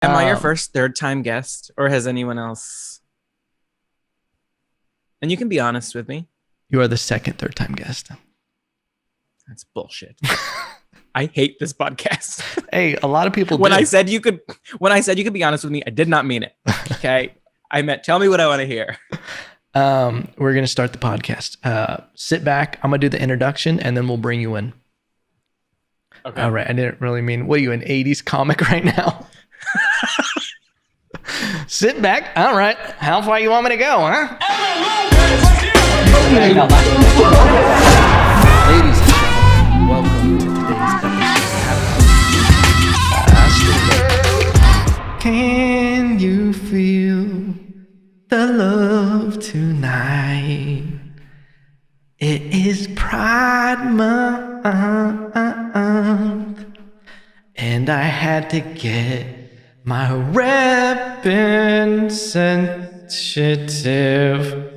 Am I your first third time guest, or has anyone else? And you can be honest with me. You are the second third time guest. That's bullshit. I hate this podcast. Hey, a lot of people when do. I said you could be honest with me, I did not mean it. Okay. I meant tell me what I want to hear. We're gonna start the podcast. Sit back. I'm gonna do the introduction and then we'll bring you in. Okay. All right. I didn't really mean, what are you, an 80s comic right now? Sit back. All right. How far you want me to go, huh? Ladies and gentlemen, welcome to today's episode. Can you feel the love tonight? It is Pride Month, and I had to get my representative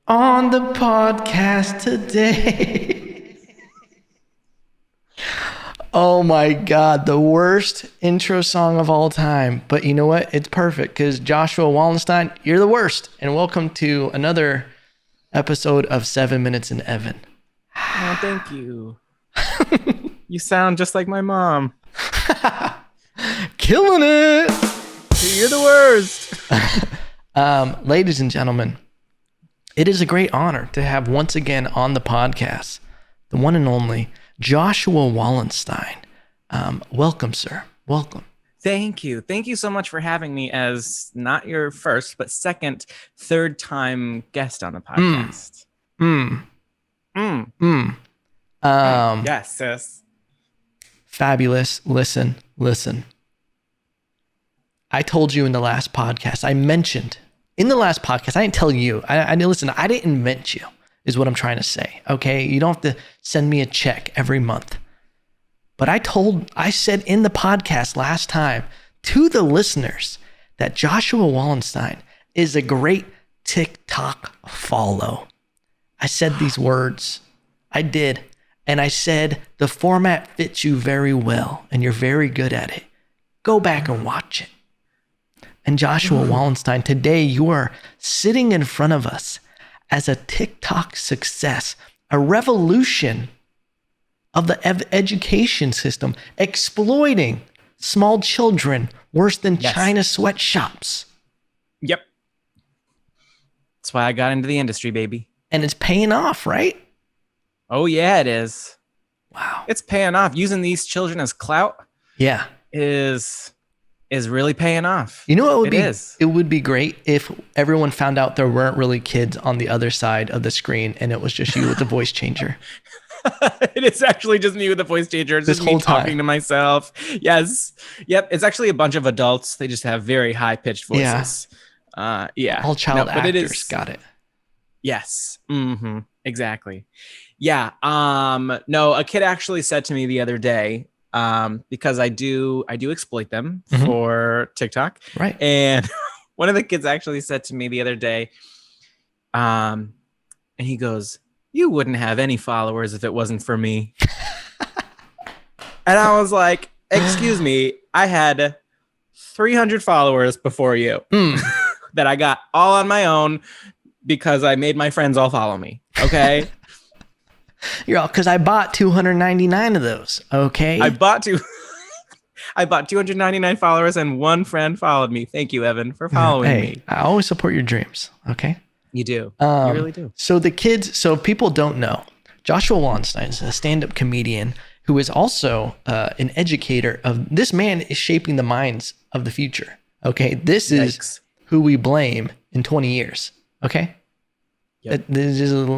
on the podcast today. Oh my God, the worst intro song of all time. But you know what? It's perfect because Joshua Wallenstein, you're the worst. And welcome to another episode of 7 Minutes in Evan. Oh, thank you. You sound just like my mom. Killing it. You're the worst. Ladies and gentlemen, it is a great honor to have once again on the podcast, the one and only Joshua Wallenstein. Welcome, sir. Welcome. Thank you. Thank you so much for having me as not your first, but second, third time guest on the podcast. Yes, sis. Fabulous. Listen. I told you in the last podcast, I mentioned in the last podcast, I didn't tell you. I listen, I didn't invent you, is what I'm trying to say. Okay. You don't have to send me a check every month. But I said in the podcast last time to the listeners that Joshua Wallenstein is a great TikTok follow. I said these words. I did. And I said, the format fits you very well and you're very good at it. Go back and watch it. And Joshua Wallenstein, today you are sitting in front of us as a TikTok success, a revolution of the education system, exploiting small children worse than China sweatshops. Yep. That's why I got into the industry, baby. And it's paying off, right? Oh, yeah, it is. Wow. It's paying off. Using these children as clout is really paying off. You know what would be? It would be great if everyone found out there weren't really kids on the other side of the screen and it was just you with the voice changer. It is actually just me with the voice changer. It's this just whole me talking to myself. Yes. Yep. It's actually a bunch of adults. They just have very high pitched voices. Yeah. All child actors. But it is, got it. Yes. Mm-hmm. Exactly. Yeah. No, a kid actually said to me the other day, because I do exploit them for TikTok. Right. And one of the kids actually said to me the other day, and he goes, "You wouldn't have any followers if it wasn't for me." And I was like, "Excuse me, I had 300 followers before you that I got all on my own because I made my friends all follow me." Okay. You're all, because I bought 299 of those. Okay. I bought 299 followers and one friend followed me. Thank you, Evan, for following me. I always support your dreams. Okay. You do. You really do. So if people don't know, Joshua Wallenstein is a stand-up comedian who is also an educator of, this man is shaping the minds of the future. Okay. This is who we blame in 20 years. Okay. Yep.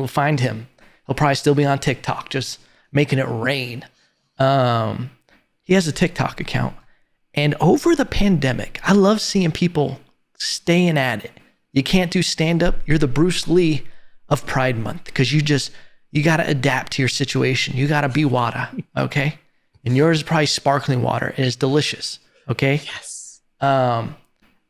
Find him. He'll probably still be on TikTok, just making it rain. He has a TikTok account. And over the pandemic, I love seeing people staying at it. You can't do stand-up. You're the Bruce Lee of Pride Month because you got to adapt to your situation. You got to be water, okay? And yours is probably sparkling water, and it's delicious, okay? Yes. And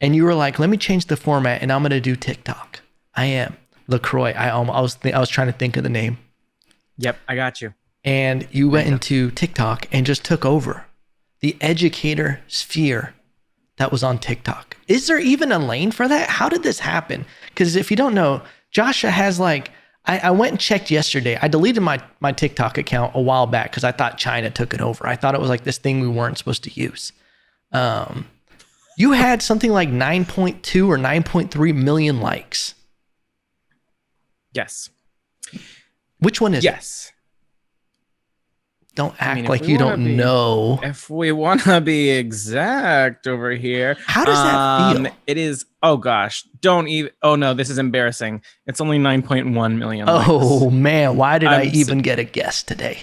you were like, let me change the format, and I'm going to do TikTok. I am. LaCroix. I was trying to think of the name. Yep, I got you. And you went into TikTok and just took over. the educator sphere that was on TikTok. Is there even a lane for that? How did this happen? Because if you don't know, Joshua has like, I went and checked yesterday. I deleted my TikTok account a while back because I thought China took it over. I thought it was like this thing we weren't supposed to use. You had something like 9.2 or 9.3 million likes. Yes. Which one is it? Yes. Don't act like you don't know. If we want to be exact over here. How does that feel? It is, oh gosh, don't even, oh no, this is embarrassing. It's only 9.1 million Oh likes. man, why did I even get a guess today?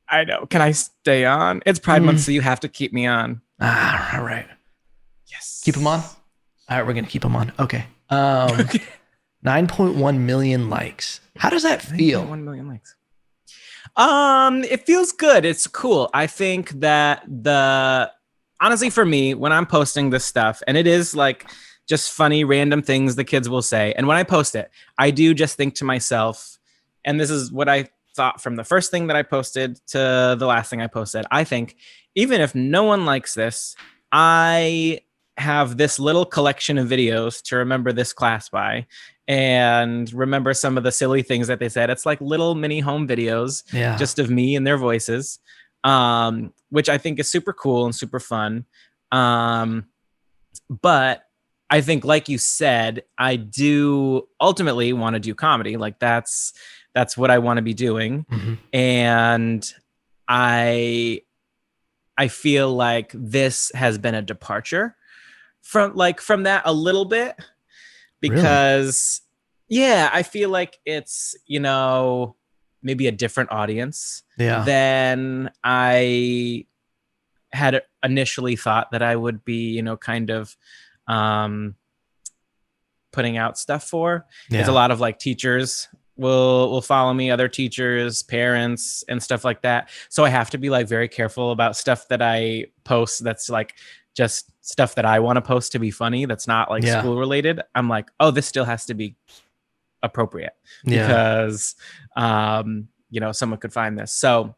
I know. Can I stay on? It's Pride Month, so you have to keep me on. Ah, all right. Yes. Keep them on? All right, we're going to keep them on. Okay. 9.1 million likes. How does that feel? 1 million likes. It feels good. It's cool. I think that honestly for me, when I'm posting this stuff, and it is like just funny, random things the kids will say. And when I post it, I do just think to myself, and this is what I thought from the first thing that I posted to the last thing I posted. I think even if no one likes this, I have this little collection of videos to remember this class by and remember some of the silly things that they said. It's like little mini home videos just of me and their voices, which I think is super cool and super fun. But I think, like you said, I do ultimately want to do comedy. Like that's what I want to be doing. Mm-hmm. And I feel like this has been a departure from that a little bit, because I feel like it's, maybe a different audience than I had initially thought that I would be, kind of putting out stuff for. There's a lot of like teachers will follow me, other teachers, parents, and stuff like that. So I have to be like very careful about stuff that I post that's like just stuff that I want to post to be funny, that's not like school related. I'm like, oh, this still has to be appropriate because someone could find this. So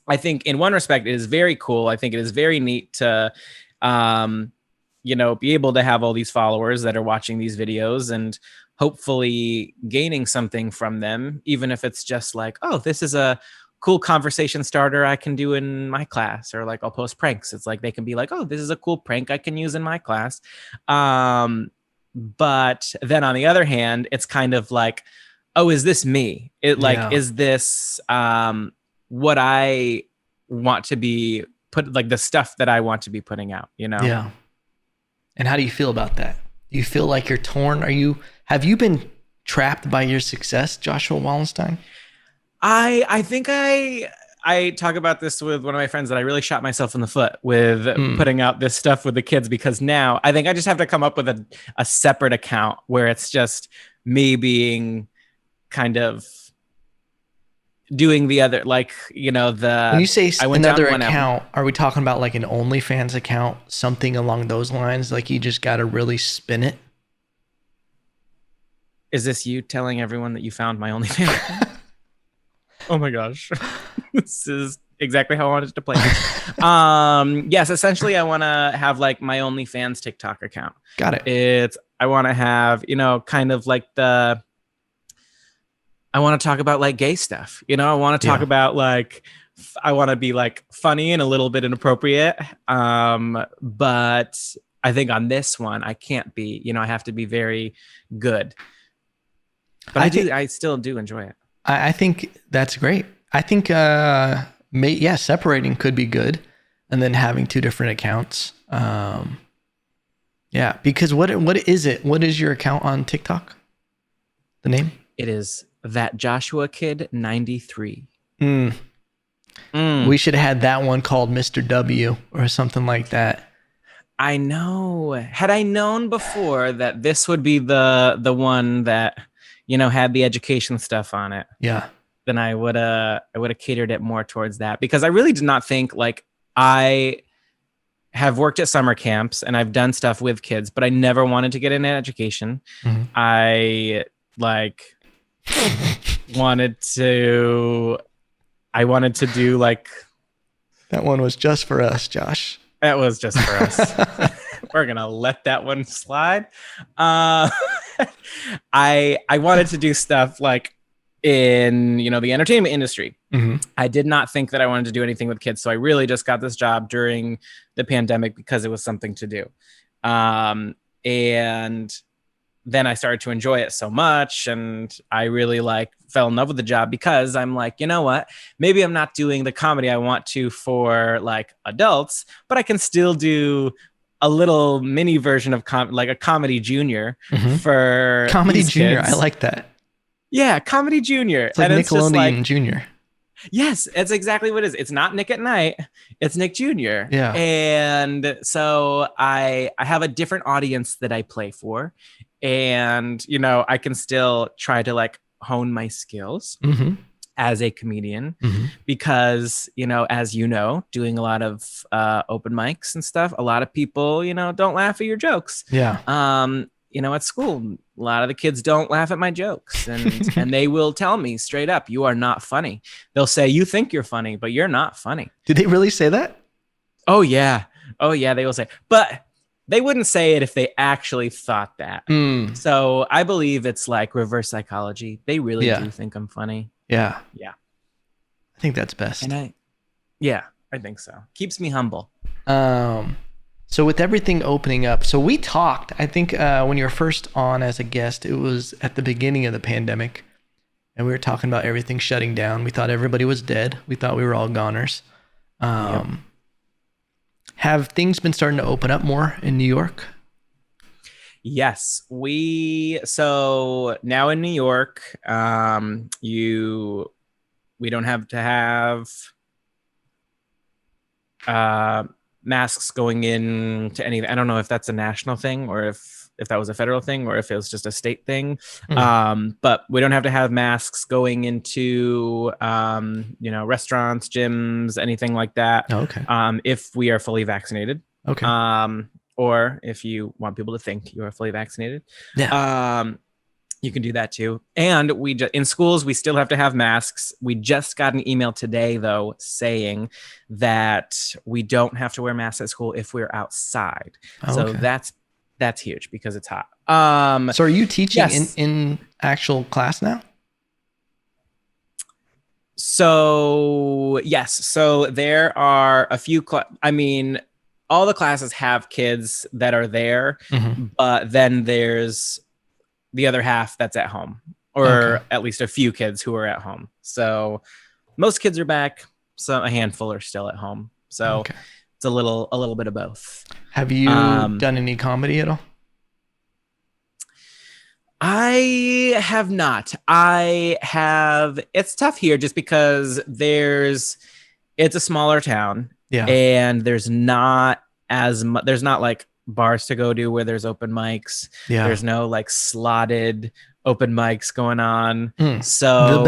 I think in one respect it is very cool. I think it is very neat to be able to have all these followers that are watching these videos and hopefully gaining something from them, even if it's just like, oh, this is a cool conversation starter I can do in my class, or like I'll post pranks. It's like they can be like, oh, this is a cool prank I can use in my class. But then on the other hand, it's kind of like, oh, is this me? Is this what I want to be like the stuff that I want to be putting out, Yeah. And how do you feel about that? Do you feel like you're torn? Have you been trapped by your success, Joshua Wallenstein? I think I talk about this with one of my friends, that I really shot myself in the foot with putting out this stuff with the kids, because now I think I just have to come up with a separate account where it's just me being kind of doing the other, like, when you say another account, are we talking about like an OnlyFans account, something along those lines? Like you just got to really spin it? Is this you telling everyone that you found my OnlyFans? Oh my gosh. This is exactly how I wanted to play this. Yes, essentially I want to have like my OnlyFans TikTok account. Got it. I want to have, kind of like I want to talk about like gay stuff. I want to talk about like, I want to be like funny and a little bit inappropriate. But I think on this one, I can't be, I have to be very good. But I still do enjoy it. I think that's great. I think, separating could be good, and then having two different accounts. Because what is it? What is your account on TikTok? The name? It is That Joshua Kid 93. We should have had that one called Mr. W or something like that. I know. Had I known before that this would be the one that, had the education stuff on it. Yeah. Then I would have catered it more towards that, because I really did not think, like, I have worked at summer camps and I've done stuff with kids, but I never wanted to get into education. Mm-hmm. I wanted to do like, that one was just for us, Josh. That was just for us. We're gonna let that one slide. Uh, I wanted to do stuff like in the entertainment industry. Mhm. I did not think that I wanted to do anything with kids, so I really just got this job during the pandemic because it was something to do. And then I started to enjoy it so much, and I really fell in love with the job because I'm like, you know what? Maybe I'm not doing the comedy I want to for like adults, but I can still do a little mini version of like a comedy junior Mhm. for Comedy these Junior. I kids. like that. Yeah, comedy junior. It's like And it's just Nickelodeon like, Junior. yes, it's exactly what it is. It's not Nick at Night. It's Nick Jr. Yeah. And so I have a different audience that I play for. And, I can still try to like hone my skills Mm-hmm. as a comedian Mm-hmm. because, as doing a lot of open mics and stuff, a lot of people, don't laugh at your jokes. Yeah. At school, a lot of the kids don't laugh at my jokes, and they will tell me straight up, you are not funny. They'll say, you think you're funny, but you're not funny. Did they really say that? Oh yeah. Oh yeah, they will say. But they wouldn't say it if they actually thought that. Mm. So I believe it's like reverse psychology. They really Yeah. do think I'm funny. Yeah. Yeah. I think that's best. And I think so. Keeps me humble. So with everything opening up, so we talked, I think when you were first on as a guest, it was at the beginning of the pandemic, and we were talking about everything shutting down. We thought everybody was dead. We thought we were all goners. Yep. Have things been starting to open up more in New York? Yes, so now in New York, we don't have to have masks going in to any. I don't know if that's a national thing or if that was a federal thing or if it was just a state thing. But we don't have to have masks going into restaurants, gyms, anything like that. Oh, okay. If we are fully vaccinated. Okay. Or if you want people to think you are fully vaccinated. Yeah. You can do that too. And in schools, we still have to have masks. We just got an email today, though, saying that we don't have to wear masks at school if we're outside. Oh, so okay. that's huge because it's hot. So are you teaching yes. in actual class now? So yes. So there are a few. All the classes have kids that are there, but then there's the other half that's at home, or at least a few kids who are at home. So most kids are back. So a handful are still at home. So it's a little bit of both. Have you done any comedy at all? I have not. It's tough here just because it's a smaller town. Yeah. And there's not as much, there's not like bars to go to where there's open mics. Yeah. There's no like slotted open mics going on. So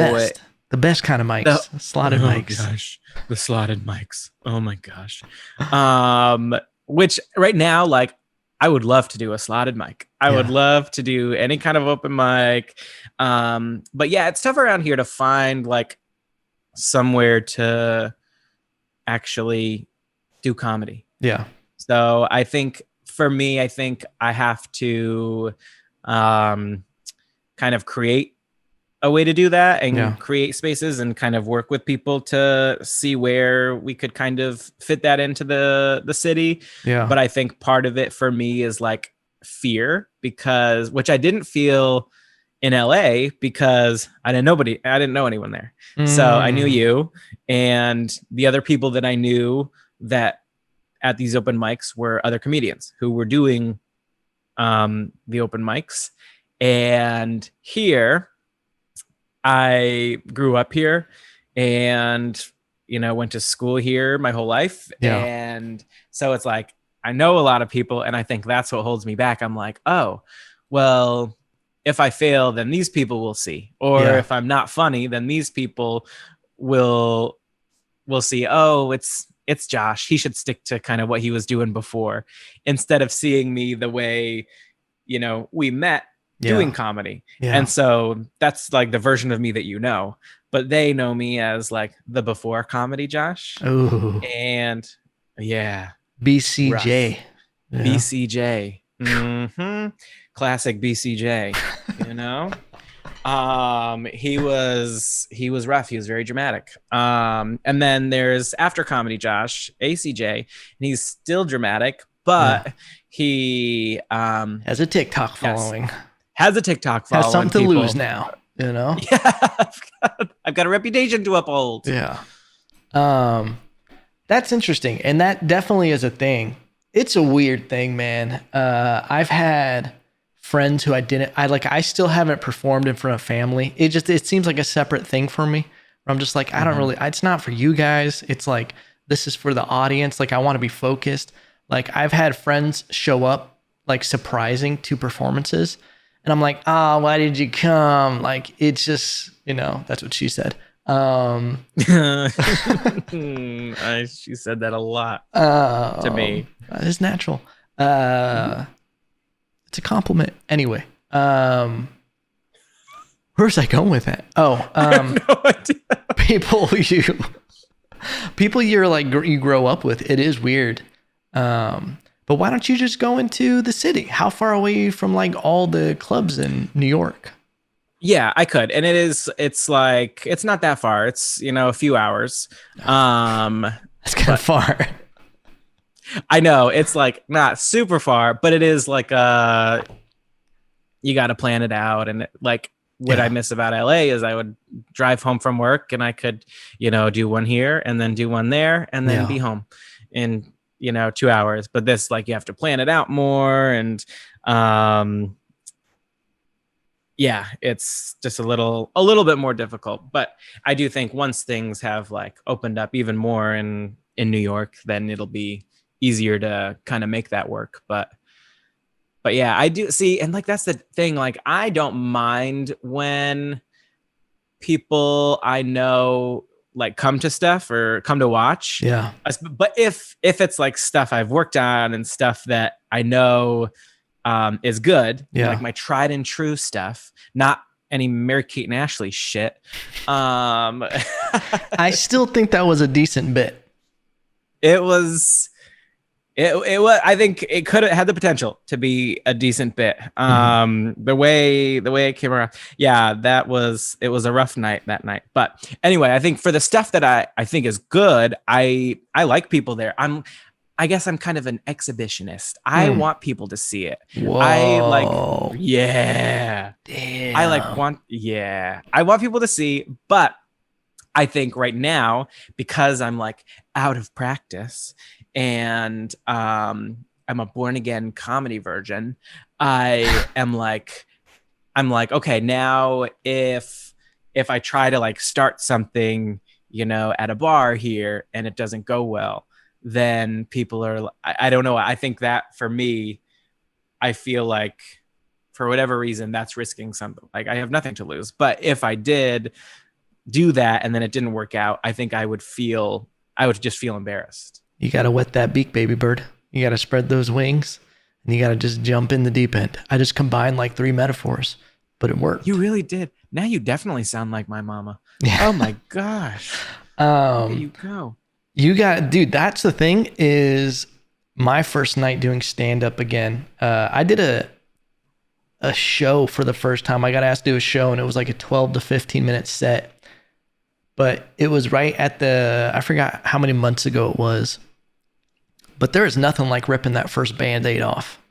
the best kind of mics, slotted mics. Gosh, the slotted mics. Oh my gosh. Which right now, like, I would love to do a slotted mic. I would love to do any kind of open mic. But yeah, it's tough around here to find like somewhere to actually do comedy. Yeah. So I think for me, I have to kind of create a way to do that and create spaces and kind of work with people to see where we could kind of fit that into the city. Yeah. But I think part of it for me is like fear, which I didn't feel in LA because I didn't know anyone there. So I knew you and the other people that I knew that at these open mics were other comedians who were doing the open mics. And here, I grew up here and, went to school here my whole life. Yeah. And so it's like, I know a lot of people and I think that's what holds me back. I'm like, oh, well, if I fail, then these people will see. Or if I'm not funny, then these people will see, oh, it's Josh. He should stick to kind of what he was doing before instead of seeing me the way, we met doing comedy. Yeah. And so that's like the version of me that but they know me as like the before comedy Josh. Ooh. And yeah. BCJ. Yeah. BCJ. Classic BCJ, you know? He was rough. He was very dramatic. And then there's After Comedy Josh, ACJ, and he's still dramatic, but he has a TikTok following. Has a TikTok following. Has something to lose now, you know? Yeah. I've got a reputation to uphold. Yeah. That's interesting. And that definitely is a thing. It's a weird thing, man. I've had friends who I still haven't performed in front of family. It seems like a separate thing for me. Where I'm just like, I don't really, it's not for you guys. It's like, this is for the audience. Like, I want to be focused. Like, I've had friends show up like surprising to performances. And I'm like, why did you come? Like, it's just, that's what she said. She said that a lot to me. It's natural. It's a compliment. Anyway, where's I going with that? I have no idea. people you're like, you grow up with. It is weird. But why don't you just go into the city? How far away are you from like all the clubs in New York? Yeah, I could. And it's like, it's not that far. It's, a few hours. That's kind of far. I know it's like not super far, but it is like, you got to plan it out. And like what I miss about LA is I would drive home from work and I could, do one here and then do one there and then be home in, 2 hours. But this, like, you have to plan it out more. And, it's just a little bit more difficult, but I do think once things have like opened up even more in New York, then it'll be easier to kind of make that work. But yeah, I do see. And like, that's the thing. Like, I don't mind when people I know like come to stuff or come to watch. Yeah. But if it's like stuff I've worked on and stuff that I know is good, like my tried and true stuff, not any Mary-Kate and Ashley shit. I still think that was a decent bit. It was. I think it could have had the potential to be a decent bit. The way it came around, it was a rough night that night. But anyway, I think for the stuff that I think is good, I like people there. I guess I'm kind of an exhibitionist. I want people to see it. Whoa. I want people to see, but I think right now, because I'm like out of practice and I'm a born again comedy virgin, I'm like, okay, now if I try to like start something, at a bar here and it doesn't go well, then people are, I don't know. I think that for me, I feel like for whatever reason, that's risking something. Like, I have nothing to lose. But if I did do that and then it didn't work out, I think I would just feel embarrassed. You got to wet that beak, baby bird. You got to spread those wings and you got to just jump in the deep end. I just combined like 3 metaphors, but it worked. You really did. Now you definitely sound like my mama. Yeah. Oh my gosh. There you go. Dude, that's the thing, is my first night doing stand-up again. I did a show for the first time. I got asked to do a show and it was like a 12 to 15 minute set. But it was right at I forgot how many months ago it was. But there is nothing like ripping that first Band-Aid off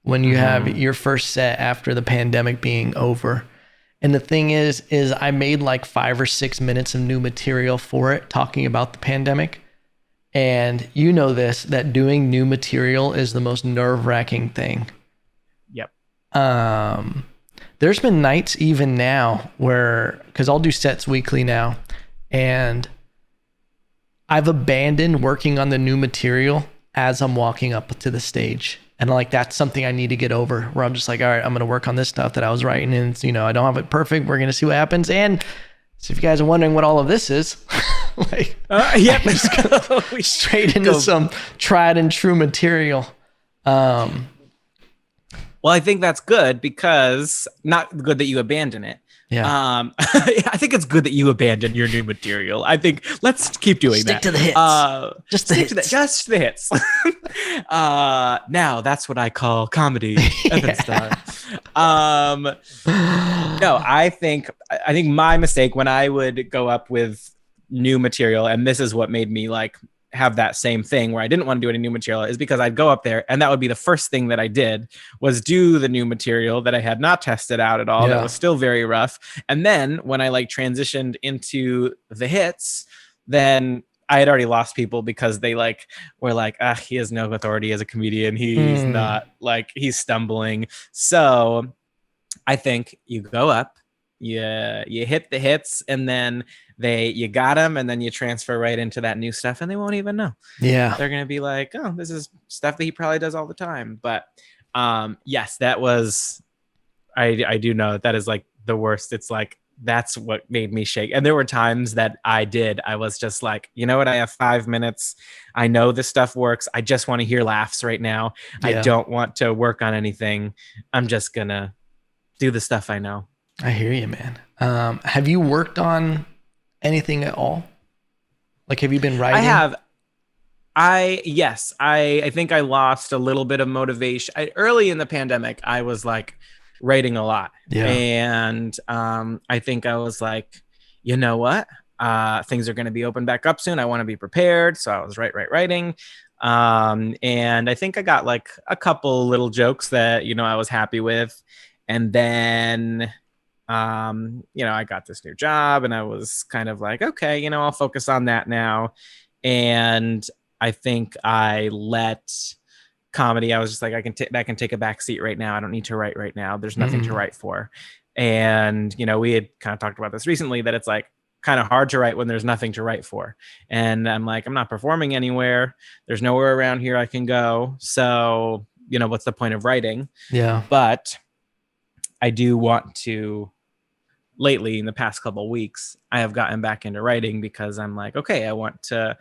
when you have your first set after the pandemic being over. And the thing is I made like 5 or 6 minutes of new material for it, talking about the pandemic. And you know this, that doing new material is the most nerve-wracking thing. Yep. There's been nights even now where, because I'll do sets weekly now, and I've abandoned working on the new material as I'm walking up to the stage. And like, that's something I need to get over, where I'm just like, all right, I'm going to work on this stuff that I was writing. And, I don't have it perfect. We're going to see what happens. And so if you guys are wondering what all of this is, like, let's go straight into some tried and true material. Well, I think that's good because not good that you abandon it. Yeah. I think it's good that you abandon your new material. I think let's keep doing Stick that. to the hits. Just the Stick to that. hits. Just the hits. Now that's what I call comedy. Evan Star. No, I think my mistake when I would go up with new material, and this is what made me like have that same thing where I didn't want to do any new material, is because I'd go up there and that would be the first thing that I did was do the new material that I had not tested out at all. Yeah. That was still very rough. And then when I like transitioned into the hits, then I had already lost people because they like were like, he has no authority as a comedian. He's not like, he's stumbling. So I think you go up, you hit the hits, and then you got them, and then you transfer right into that new stuff, and they won't even know. Yeah. They're gonna be like, oh, this is stuff that he probably does all the time. But yes, that was I do know that is like the worst. It's like that's what made me shake. And there were times that I was just like, you know what? I have 5 minutes. I know this stuff works. I just want to hear laughs right now. Yeah. I don't want to work on anything. I'm just gonna do the stuff I know. I hear you, man. Have you worked on anything at all? Like, have you been writing? I have. Yes, I think I lost a little bit of motivation. Early in the pandemic, I was like writing a lot. Yeah. And I think I was like, you know what? Things are going to be open back up soon. I want to be prepared. So I was writing. And I think I got like a couple little jokes that, I was happy with. And then, I got this new job and I was kind of like, okay, I'll focus on that now. And I think I let comedy, I was just like, that can take a back seat right now. I don't need to write right now. There's nothing to write for. And, we had kind of talked about this recently, that it's like kind of hard to write when there's nothing to write for. And I'm like, I'm not performing anywhere. There's nowhere around here I can go. So, what's the point of writing? Yeah. But I do want to, lately in the past couple of weeks, I have gotten back into writing because I'm like, okay, I want to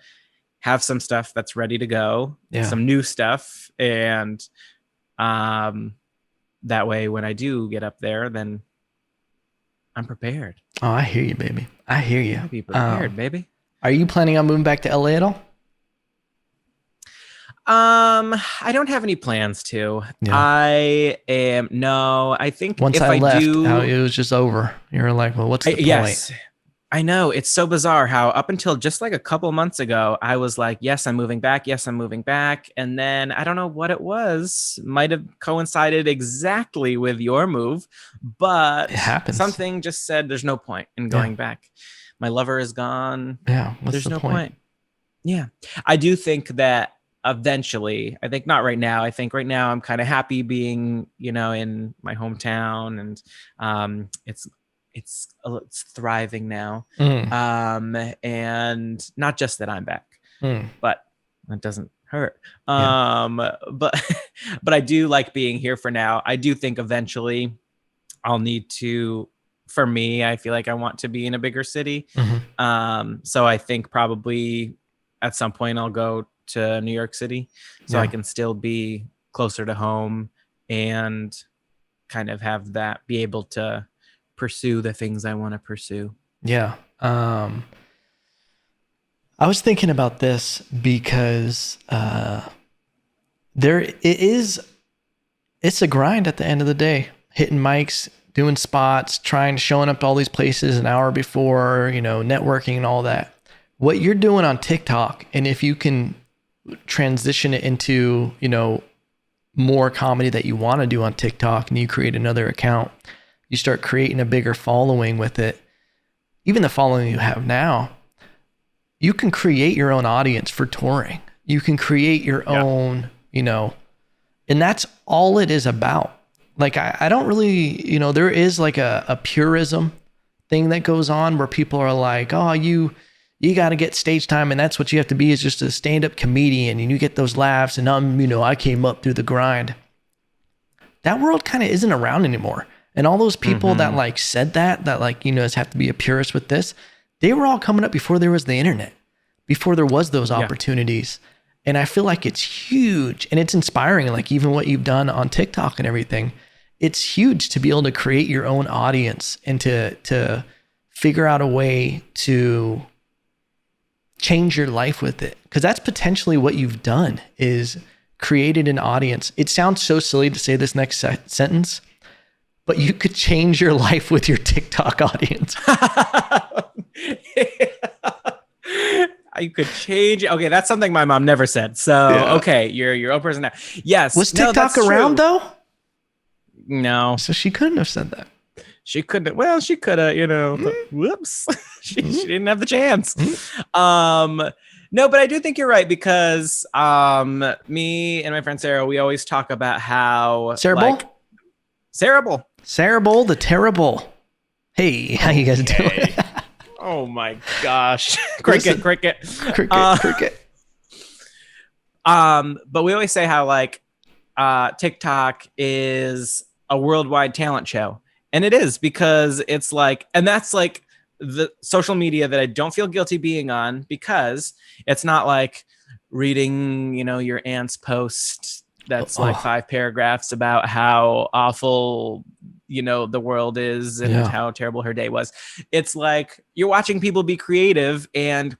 have some stuff that's ready to go, some new stuff. And that way, when I do get up there, then I'm prepared. Oh, I hear you, baby. I hear you. Be prepared, baby. Are you planning on moving back to LA at all? I don't have any plans to. Yeah. I think once if I left, do, it was just over. You were like, well, what's the point? Yes. I know. It's so bizarre how up until just like a couple months ago, I was like, yes, I'm moving back. Yes, I'm moving back. And then I don't know what it was. Might have coincided exactly with your move, but it happens. Something just said there's no point in going back. My lover is gone. Yeah. There's no point. Yeah. I do think that eventually, I think not right now. I think right now I'm kind of happy being, in my hometown, and it's thriving now. And not just that I'm back, but that doesn't hurt. But I do like being here for now. I do think eventually I'll need to, for me, I feel like I want to be in a bigger city. So I think probably at some point I'll go to New York City so I can still be closer to home and kind of have that, be able to pursue the things I want to pursue. Yeah. I was thinking about this because it's a grind at the end of the day, hitting mics, doing spots, showing up to all these places an hour before, networking and all that. What you're doing on TikTok, and if you can transition it into, more comedy that you want to do on TikTok, and you create another account, you start creating a bigger following with it. Even the following you have now, you can create your own audience for touring. You can create your own, and that's all it is about. Like, I don't really, there is like a purism thing that goes on where people are like, oh, you got to get stage time, and that's what you have to be, is just a stand-up comedian, and you get those laughs, and I came up through the grind. That world kind of isn't around anymore. And all those people that like said that like, have to be a purist with this, they were all coming up before there was the internet, before there was those opportunities. And I feel like it's huge and it's inspiring. Like even what you've done on TikTok and everything, it's huge to be able to create your own audience and to figure out a way to change your life with it. Because that's potentially what you've done, is created an audience. It sounds so silly to say this next sentence, but you could change your life with your TikTok audience. You could change. Okay, that's something my mom never said. So okay, you're your own person now. Yes. Was TikTok around though? No. So she couldn't have said that. She couldn't. Well, she could have. Whoops. she didn't have the chance. No, but I do think you're right, because me and my friend Sarah, we always talk about how Sarah Bull, the terrible. Hey, how you guys doing? Oh my gosh. Cricket. But we always say how like TikTok is a worldwide talent show. And it is, because it's like, and that's like the social media that I don't feel guilty being on, because it's not like reading, your aunt's post that's like 5 paragraphs about how awful the world is and how terrible her day was. It's like you're watching people be creative, and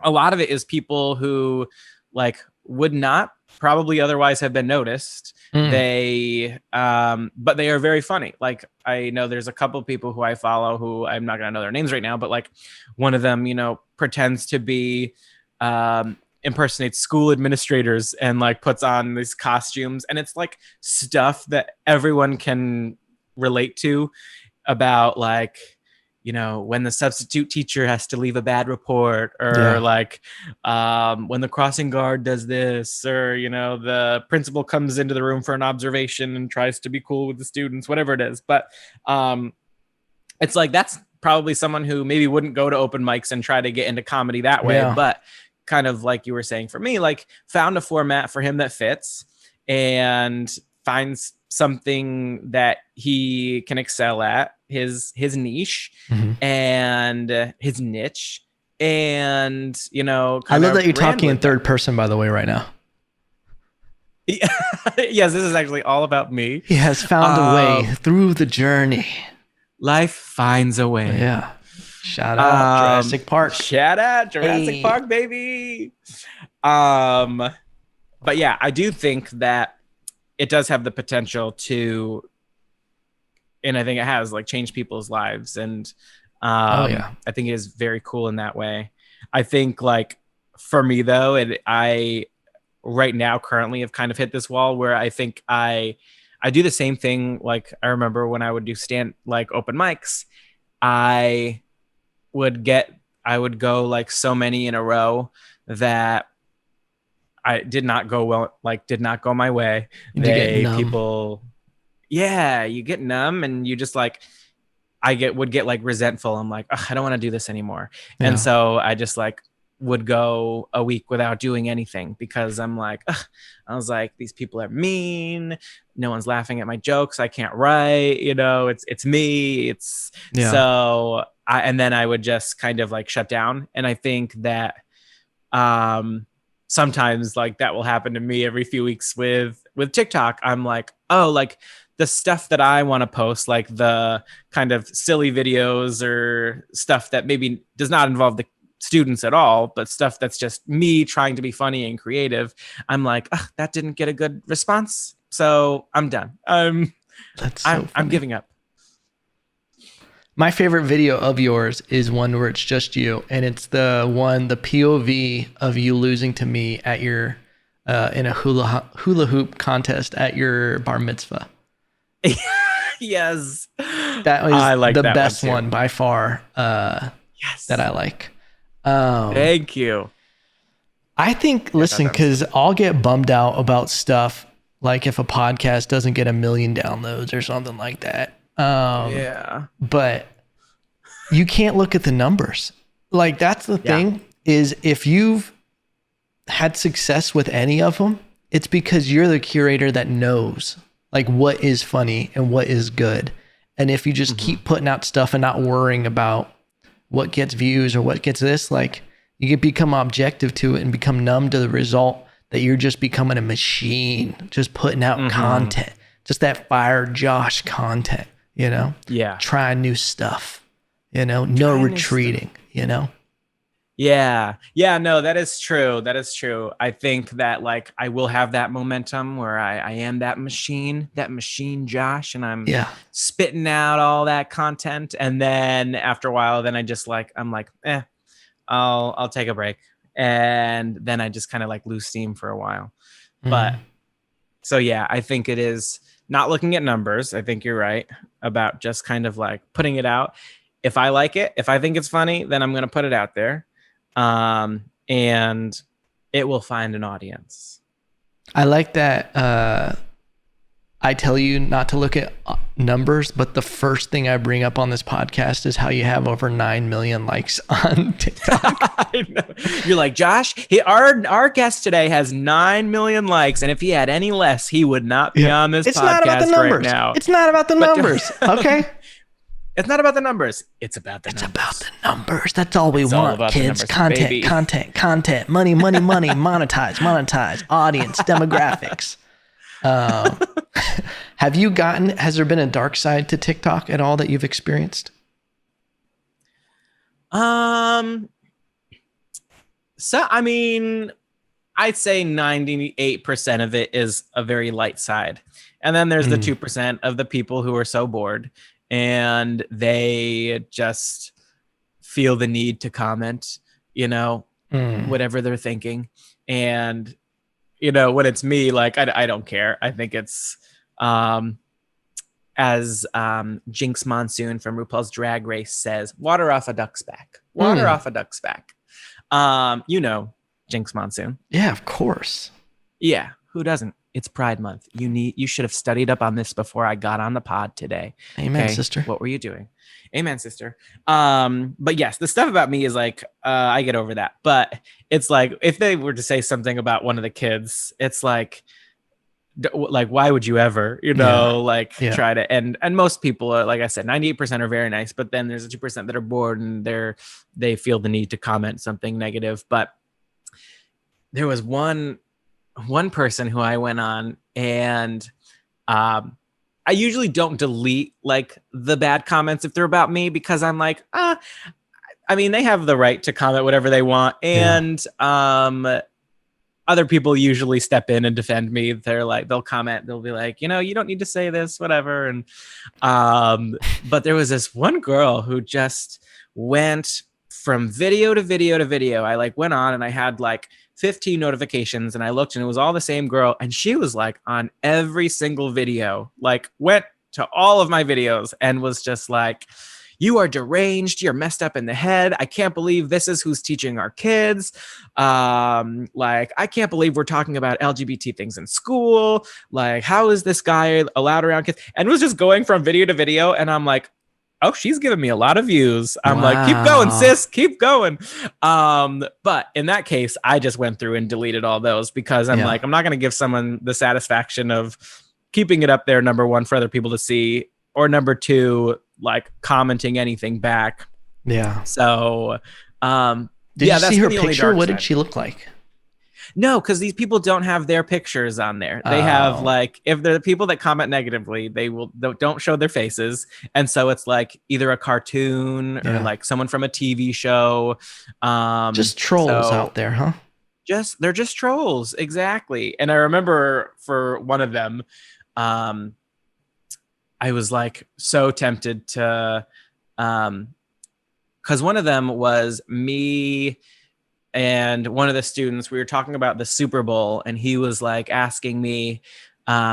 a lot of it is people who like would not probably otherwise have been noticed. They but they are very funny. Like I know there's a couple of people who I follow who I'm not gonna know their names right now, but like one of them pretends to be impersonates school administrators and like puts on these costumes, and it's like stuff that everyone can relate to, about like when the substitute teacher has to leave a bad report, or like when the crossing guard does this, or the principal comes into the room for an observation and tries to be cool with the students, whatever it is. But it's like that's probably someone who maybe wouldn't go to open mics and try to get into comedy that way, but kind of like you were saying, for me, like found a format for him that fits and finds something that he can excel at, his niche and his niche. And I love that you're talking in third person, by the way, right now. Yes, this is actually all about me. He has found a way through the journey. Life finds a way. Yeah. Shout out Jurassic Park. Shout out Jurassic Park, baby. But yeah, I do think that it does have the potential to, and I think it has, like, change people's lives. And I think it is very cool in that way. I think, like, for me though, I right now currently have kind of hit this wall where I think I do the same thing. Like I remember when I would do open mics, I would go like so many in a row that I did not go my way. You get you get numb, and you just like, would get like resentful. I'm like, I don't want to do this anymore. Yeah. And so I just like would go a week without doing anything, because I'm like, I was like, these people are mean. No one's laughing at my jokes. I can't write, it's me. So and then I would just kind of like shut down. And I think that, sometimes like that will happen to me every few weeks with TikTok. I'm like, like the stuff that I want to post, like the kind of silly videos or stuff that maybe does not involve the students at all, but stuff that's just me trying to be funny and creative. I'm like, that didn't get a good response, so I'm done. I'm giving up. My favorite video of yours is one where it's just you, and it's the POV of you losing to me at your in a hula hoop contest at your bar mitzvah. Yes, that was the best one by far. Yes, that I like. Thank you. I think, listen, because I'll get bummed out about stuff like if a podcast doesn't get 1 million downloads or something like that. But you can't look at the numbers. Like, that's the thing, is if you've had success with any of them, it's because you're the curator that knows like what is funny and what is good. And if you just keep putting out stuff and not worrying about what gets views or what gets this, like, you can become objective to it and become numb to the result that you're just becoming a machine, just putting out content, just that fire Josh content, you know? Yeah. Trying new stuff, you know? No retreating, you know? Yeah. Yeah, no, that is true. That is true. I think that like I will have that momentum where I am that machine Josh, and I'm spitting out all that content. And then after a while, then I'm like, I'll take a break. And then I just kind of like lose steam for a while. But so yeah, I think it is not looking at numbers. I think you're right about just kind of like putting it out. If I like it, if I think it's funny, then I'm going to put it out there. And it will find an audience. I like that. I tell you not to look at numbers, but the first thing I bring up on this podcast is how you have over 9 million likes on TikTok. I know. You're like, Josh, our guest today has 9 million likes, and if he had any less, he would not be on this podcast not about the numbers. Right now. It's not about the numbers, okay? It's not about the numbers. It's about the numbers. That's all we want, kids. Content. Money, monetize. Audience, demographics. Has there been a dark side to TikTok at all that you've experienced? So, I mean, I'd say 98% of it is a very light side. And then there's the 2% of the people who are so bored and they just feel the need to comment, you know, whatever they're thinking. And, you know, when it's me, like, I don't care. I think it's, as Jinx Monsoon from RuPaul's Drag Race says, water off a duck's back. Off a duck's back. You know, Jinx Monsoon. Yeah, of course. Yeah, who doesn't? It's Pride Month. You should have studied up on this before I got on the pod today. Amen, sister. What were you doing? Amen, sister. But yes, the stuff about me is like, I get over that. But it's like, if they were to say something about one of the kids, it's like, why would you ever, try to, and most people are, like I said, 98% are very nice, but then there's a 2% that are bored and they feel the need to comment something negative. But there was one person who I went on, and I usually don't delete like the bad comments if they're about me, because I'm like, I mean, they have the right to comment whatever they want. And other people usually step in and defend me. They're like, they'll comment, they'll be like, you don't need to say this, whatever. And but there was this one girl who just went from video to video to video. I like went on and I had like 15 notifications and I looked and it was all the same girl. And she was like on every single video, like went to all of my videos and was just like, you are deranged. You're messed up in the head. I can't believe this is who's teaching our kids. Like, I can't believe we're talking about LGBT things in school. Like, how is this guy allowed around kids? And was just going from video to video. And I'm like, oh, she's giving me a lot of views. I'm like, keep going, sis, keep going. But in that case, I just went through and deleted all those, because I'm like, I'm not going to give someone the satisfaction of keeping it up there, number one, for other people to see, or number two, like commenting anything back. Yeah. So, did you see her picture? What did she look like? No, because these people don't have their pictures on there. They have like, if they're the people that comment negatively, they don't show their faces, and so it's like either a cartoon or like someone from a TV show. Just trolls out there, huh? They're just trolls, exactly. And I remember for one of them, I was like so tempted to, because one of them was me and one of the students. We were talking about the Super Bowl, and he was like asking me,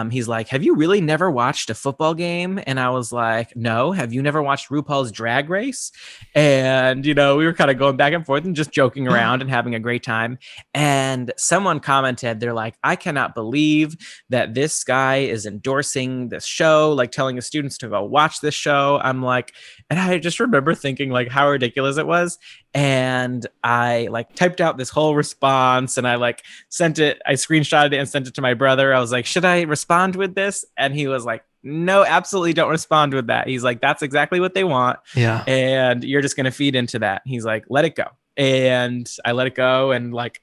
he's like, have you really never watched a football game? And I was like, no. Have you never watched RuPaul's Drag Race? And, we were kind of going back and forth and just joking around and having a great time. And someone commented, they're like, I cannot believe that this guy is endorsing this show, like telling his students to go watch this show. I'm like, and I just remember thinking like how ridiculous it was. And I like typed out this whole response, and I like sent it. I screenshotted it and sent it to my brother. I was like, should I respond with this? And he was like, no, absolutely don't respond with that. He's like, that's exactly what they want. Yeah. And you're just going to feed into that. He's like, let it go. And I let it go. And like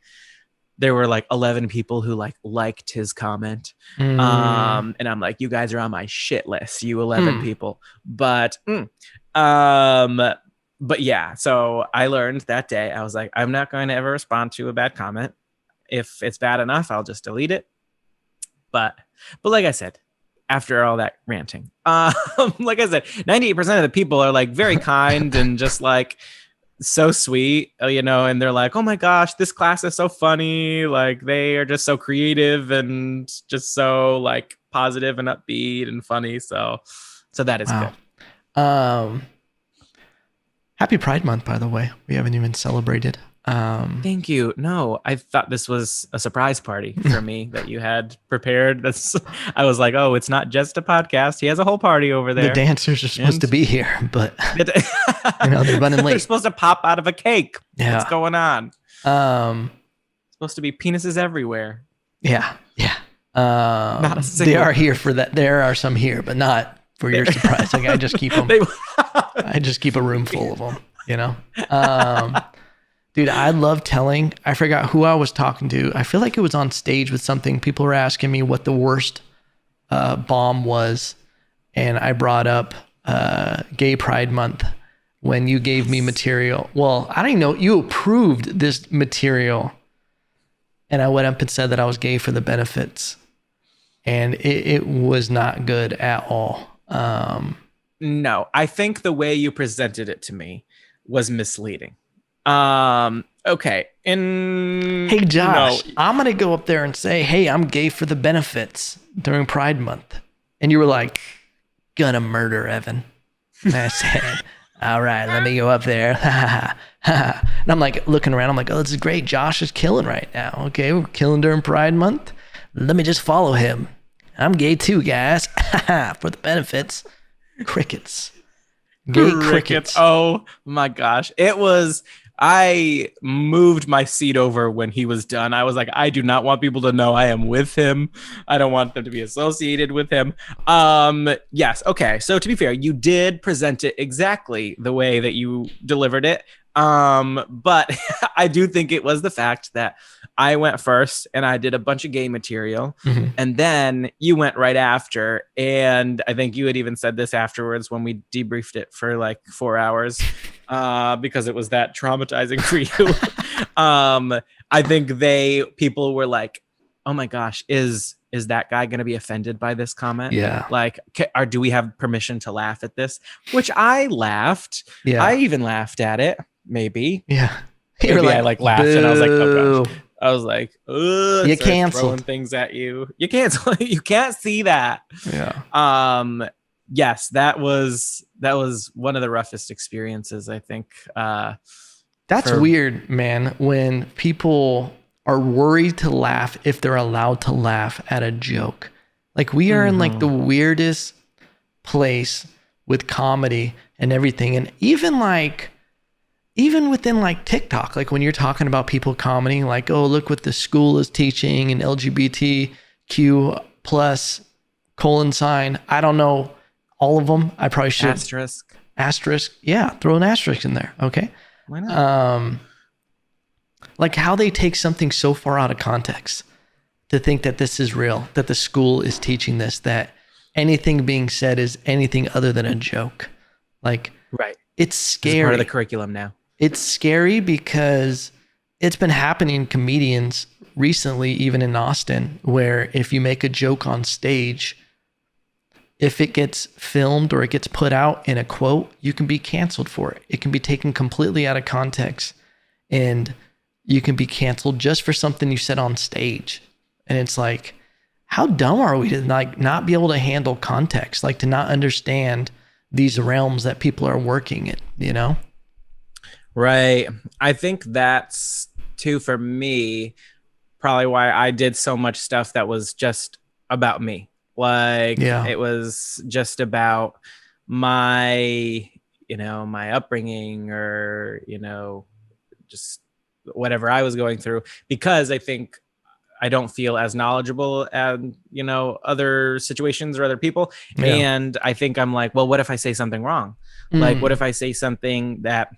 there were like 11 people who like liked his comment. Mm. And I'm like, you guys are on my shit list, you 11 Hmm. people. Um, but yeah, so I learned that day, I was like, I'm not going to ever respond to a bad comment. If it's bad enough, I'll just delete it. But like I said, after all that ranting, like I said, 98% of the people are like very kind and just like so sweet, and they're like, oh my gosh, this class is so funny. Like they are just so creative and just so like positive and upbeat and funny. So that is Wow. good. Um, Happy Pride Month, by the way. We haven't even celebrated. Thank you. No, I thought this was a surprise party for me that you had prepared. I was like, oh, it's not just a podcast. He has a whole party over The there. dancers are supposed And to be here, but they're running they're late. supposed to pop out of a cake. What's Yeah. going on? Um, It's supposed to be penises everywhere. yeah. Yeah. Not a They single are here penis. for that. There are some here, but not for your surprise. Like I just keep them. They- I just keep a room full of them, you know? Dude, I love telling. I forgot who I was talking to. I feel like it was on stage with something. People were asking me what the worst bomb was. And I brought up Gay Pride Month when you gave me material. Well, I don't even know. You approved this material. And I went up and said that I was gay for the benefits. And it was not good at all. No, I think the way you presented it to me was misleading. Okay. Hey, Josh, I'm going to go up there and say, hey, I'm gay for the benefits during Pride Month. And you were like, gonna murder Evan. And I said, all right, let me go up there. And I'm like looking around. I'm like, oh, this is great. Josh is killing right now. Okay, we're killing during Pride Month. Let me just follow him. I'm gay too, guys. For the benefits. Crickets. Gay crickets. Oh my gosh. I moved my seat over when he was done. I was like, I do not want people to know I am with him. I don't want them to be associated with him. Yes. Okay. So to be fair, you did present it exactly the way that you delivered it. But I do think it was the fact that I went first and I did a bunch of gay material, and then you went right after. And I think you had even said this afterwards when we debriefed it for like 4 hours, because it was that traumatizing for you. I think people were like, oh my gosh, is that guy going to be offended by this comment? Yeah. Like, do we have permission to laugh at this? Which I laughed. Yeah. I even laughed at it. Maybe. Yeah. Maybe I like laughed and I was like, oh gosh. I was like, you canceled. Throwing things at you. You cancel. You can't see that. Yeah. Yes, that was one of the roughest experiences, I think. That's weird, man. When people are worried to laugh if they're allowed to laugh at a joke. Like we are in like the weirdest place with comedy and everything. And even within like TikTok, like when you're talking about people commenting like, oh, look what the school is teaching and LGBTQ plus $sign. I don't know all of them. I probably should. Asterisk. Yeah. Throw an asterisk in there. Okay. Why not? Like how they take something so far out of context to think that this is real, that the school is teaching this, that anything being said is anything other than a joke. Like, right. It's scary. It's part of the curriculum now. It's scary because it's been happening comedians recently, even in Austin, where if you make a joke on stage, if it gets filmed or it gets put out in a quote, you can be canceled for it. It can be taken completely out of context and you can be canceled just for something you said on stage. And it's like, how dumb are we to like not be able to handle context, like to not understand these realms that people are working in, you know? Right. I think that's too, for me, probably why I did so much stuff that was just about me. Like it was just about my, my upbringing or, just whatever I was going through, because I think I don't feel as knowledgeable as, other situations or other people. Yeah. And I think I'm like, well, what if I say something wrong? Like, what if I say something that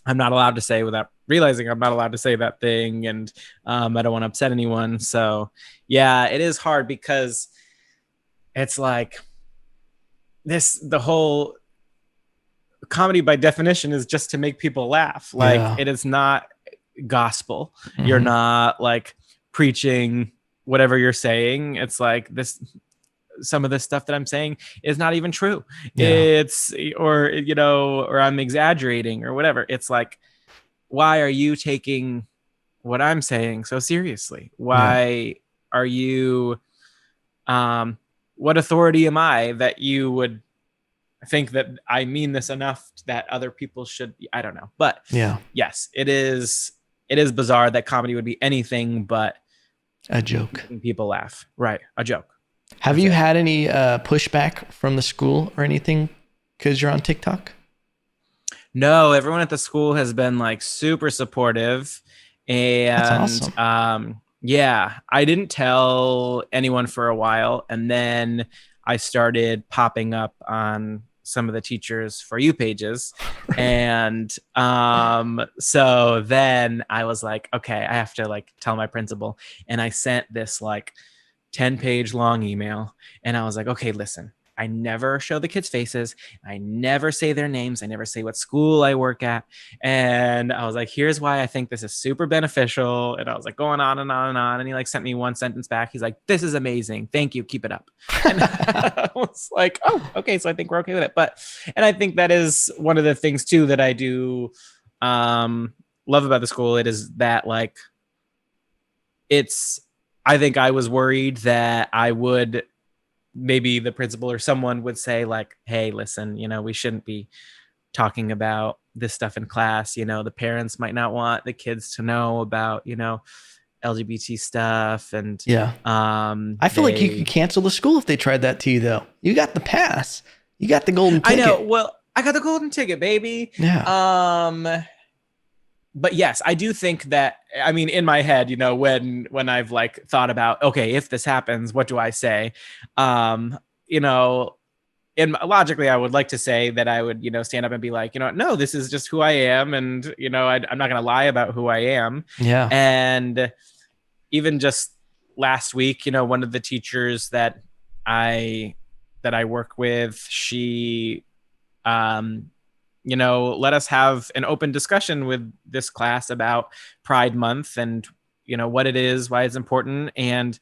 I'm not allowed to say without realizing I'm not allowed to say that thing, and I don't want to upset anyone. So yeah, it is hard because it's like the whole comedy by definition is just to make people laugh. Like Yeah. it is not gospel. You're Hmm. not like preaching whatever you're saying. It's like this, some of the stuff that I'm saying is not even true. Yeah. It's, or, or I'm exaggerating or whatever. It's like, why are you taking what I'm saying so seriously? Yeah. Why are you, um, what authority am I that you would think that I mean this enough that other people should be? I don't know. But Yeah. yes, it is bizarre that comedy would be anything but A joke. making people laugh. Right. A joke. Have That's you it. had any pushback from the school or anything because you're on TikTok? No, everyone at the school has been like super supportive. That's And awesome. yeah, I didn't tell anyone for a while. And then I started popping up on some of the teachers' For You pages. And so then I was like, okay, I have to like tell my principal. And I sent this like 10-page long email. And I was like, okay, listen, I never show the kids' faces. I never say their names. I never say what school I work at. And I was like, here's why I think this is super beneficial. And I was like going on and on and on. And he like sent me one sentence back. He's like, this is amazing. Thank you. Keep it up. And I was like, oh, okay. So I think we're okay with it. And I think that is one of the things too that I do love about the school. It is that like, it's, I think I was worried that I would, maybe the principal or someone would say like, hey, listen, we shouldn't be talking about this stuff in class. The parents might not want the kids to know about, LGBT stuff. And Yeah. I feel like you could cancel the school if they tried that to you, though. You got the pass. You got the golden I ticket. know. Well, I got the golden ticket, baby. Yeah. But yes, I do think that, I mean, in my head, when I've like thought about, okay, if this happens, what do I say? You know, logically, I would like to say that I would, stand up and be like, no, this is just who I am. And, I'm not going to lie about who I am. Yeah. And even just last week, one of the teachers that I work with, she, let us have an open discussion with this class about Pride Month and, what it is, why it's important. And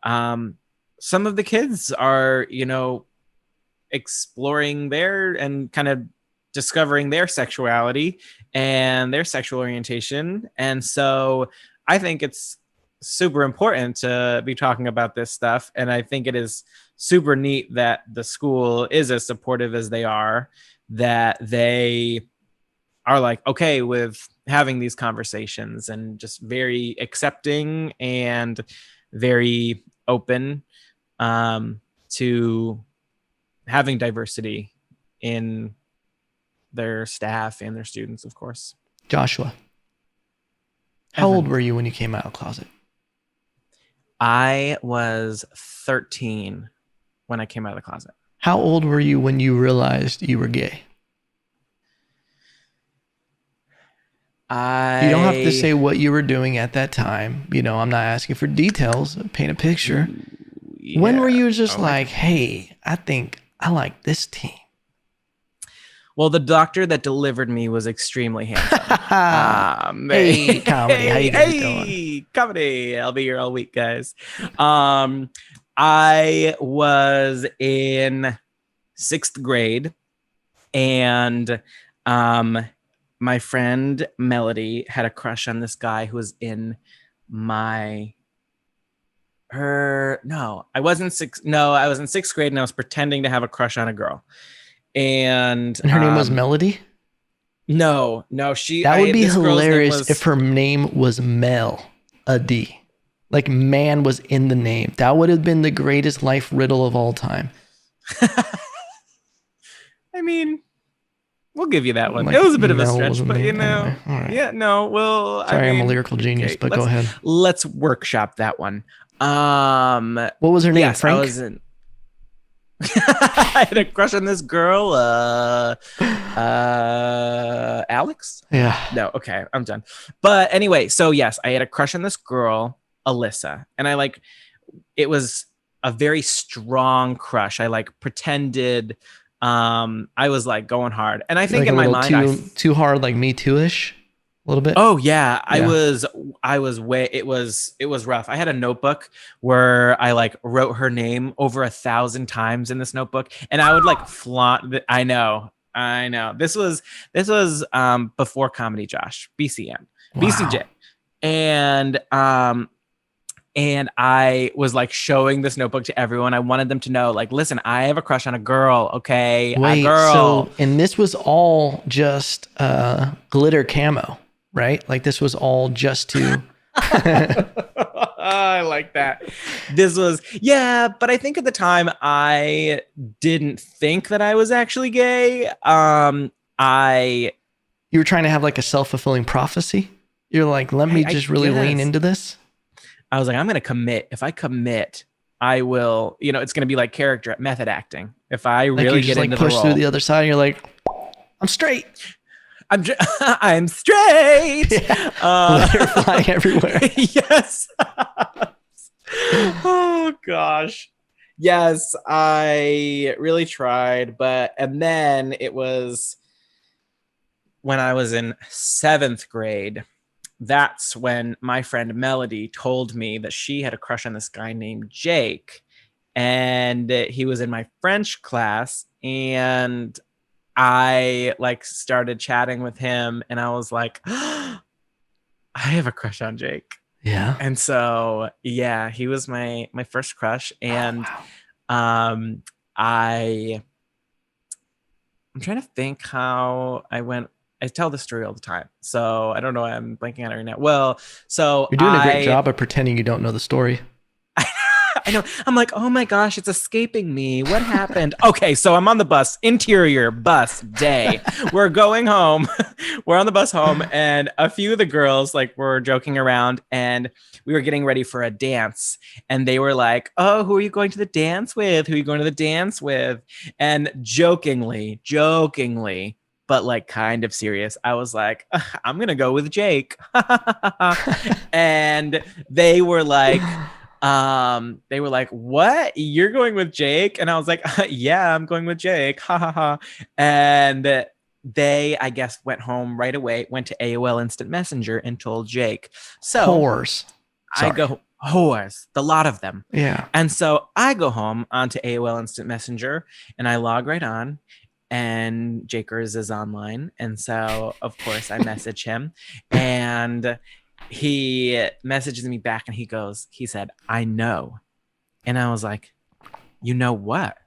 some of the kids are, exploring their and kind of discovering their sexuality and their sexual orientation. And so I think it's super important to be talking about this stuff. And I think it is super neat that the school is as supportive as they are, that they are like, okay with having these conversations and just very accepting and very open to having diversity in their staff and their students, of course. Joshua, how old were you when you came out of the closet? I was 13 when I came out of the closet. How old were you when you realized you were gay? You don't have to say what you were doing at that time. I'm not asking for details. Paint a picture. Yeah. When were you just like, hey, I think I like this team? Well, the doctor that delivered me was extremely handsome. Hey, comedy. How you guys doing? Hey, comedy. I'll be here all week, guys. I was in 6th grade, and my friend Melody had a crush on this guy who was in I was in 6th grade, and I was pretending to have a crush on a girl. And her name was Melody? No, that would be hilarious if her name was Mel, a D. Like man was in the name. That would have been the greatest life riddle of all time. I mean, we'll give you that one. Like, it was a bit of a stretch, but anyway, right. Yeah, no, well, sorry, I'm a lyrical genius, but go ahead. Let's workshop that one. What was her name? Yes, Frank? I was in. I had a crush on this girl, Alex. Yeah. No, okay, I'm done. But anyway, so yes, I had a crush on this girl, Alyssa, and I like it was a very strong crush. I like pretended I was like going hard. And I think Like a in my little mind too hard, like Me Too-ish, a little bit. oh yeah, Yeah. I was way it was rough. I had a notebook where I like wrote her name over 1,000 times in this notebook and I would like flaunt I know. I know. This was before Comedy Josh, BCM, Wow. BCJ. And and I was like showing this notebook to everyone. I wanted them to know, like, listen, I have a crush on a girl, okay? A Wait, girl. so and this was all just glitter camo, right? Like this was all just to I like that. This was, yeah, but I think at the time I didn't think that I was actually gay. I you were trying to have like a self-fulfilling prophecy. You're like, let me I just really lean guess into this. I was like, I'm gonna commit. If I commit, I will, it's gonna be like character method acting. If I Like you really just get like into the push through role. the other side and you're like, I'm straight. I'm straight. Yeah. Glitter flying everywhere. Yes. Oh gosh. Yes, I really tried, and then it was when I was in 7th grade. That's when my friend Melody told me that she had a crush on this guy named Jake, and he was in my French class, and I like started chatting with him, and I was like, I have a crush on Jake. Yeah. And so yeah, he was my first crush. Oh And wow. um I I'm trying to think how I went. I tell this story all the time, so I don't know why I'm blanking on it right now. Well, so You're doing a great job of pretending you don't know the story. I know. I'm like, oh my gosh, it's escaping me. What happened? Okay, so I'm on the bus, interior bus day. We're going home. We're on the bus home, and a few of the girls like were joking around, and we were getting ready for a dance. And they were like, oh, who are you going to the dance with? Who are you going to the dance with? And jokingly, but like kind of serious, I was like, I'm gonna go with Jake. And they were like, what, you're going with Jake? And I was like, yeah, I'm going with Jake, ha ha ha. And they, I guess, went home right away, went to AOL Instant Messenger and told Jake. So Whores. I Sorry. go, whores, the lot of them. Yeah. And so I go home onto AOL Instant Messenger and I log right on, and Jakers is online. And so of course I message him, and he messages me back and he said, I know. And I was like, you know what?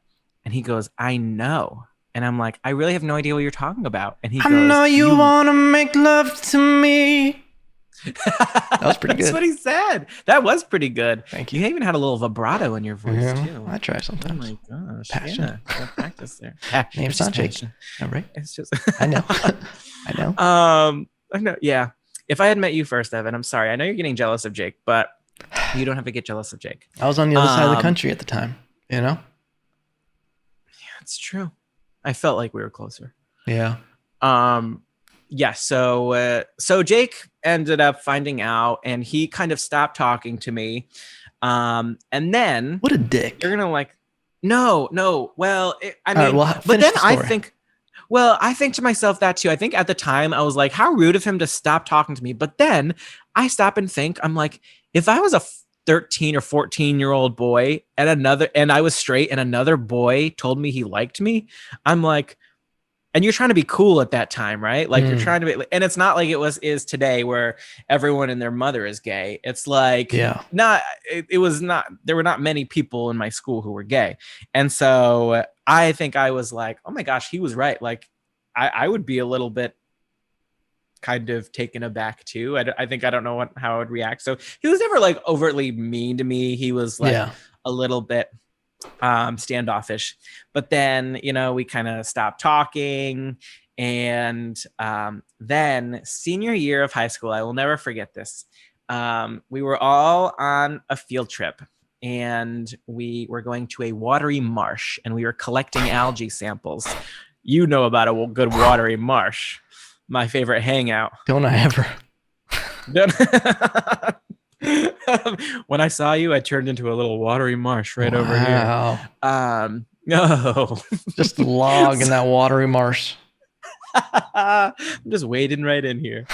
And he goes, I know. And I'm like, I really have no idea what you're talking about. And he I goes, know you you. wanna make love to me. That was pretty That's good. what he said. That was pretty good. Thank you. You even had a little vibrato in your voice Yeah, too. I try Oh sometimes. my gosh. Passion. Yeah. Practice there. Passion. Name's It's not just Jake. passion. All right. It's just I know. I know. I know. Yeah. If I had met you first, Evan, I'm sorry. I know you're getting jealous of Jake, but you don't have to get jealous of Jake. I was on the other side of the country at the time, you know? It's true. I felt like we were closer. Yeah. Yeah, so Jake ended up finding out, and he kind of stopped talking to me. And then What a dick. you're gonna like, no. Well, I mean, All right, well, but finish then the I story. think, well, I think to myself that too. I think at the time I was like, how rude of him to stop talking to me. But then I stop and think, I'm like, if I was a 13 or 14-year-old boy and I was straight and another boy told me he liked me, I'm like, and you're trying to be cool at that time, right? Like you're trying to be, and it's not like is today where everyone and their mother is gay. It's like, Yeah. it was not, there were not many people in my school who were gay. And so I think I was like, oh my gosh, he was right. Like I would be a little bit kind of taken aback too. I think, I don't know how I would react. So he was never like overtly mean to me. He was like a little bit standoffish, but then we kind of stopped talking. And then senior year of high school, I will never forget this. We were all on a field trip, and we were going to a watery marsh, and we were collecting algae samples. You know about a good watery marsh. My favorite hangout. Don't I ever? When I saw you, I turned into a little watery marsh right over here. No. Just a log in that watery marsh. I'm just wading right in here.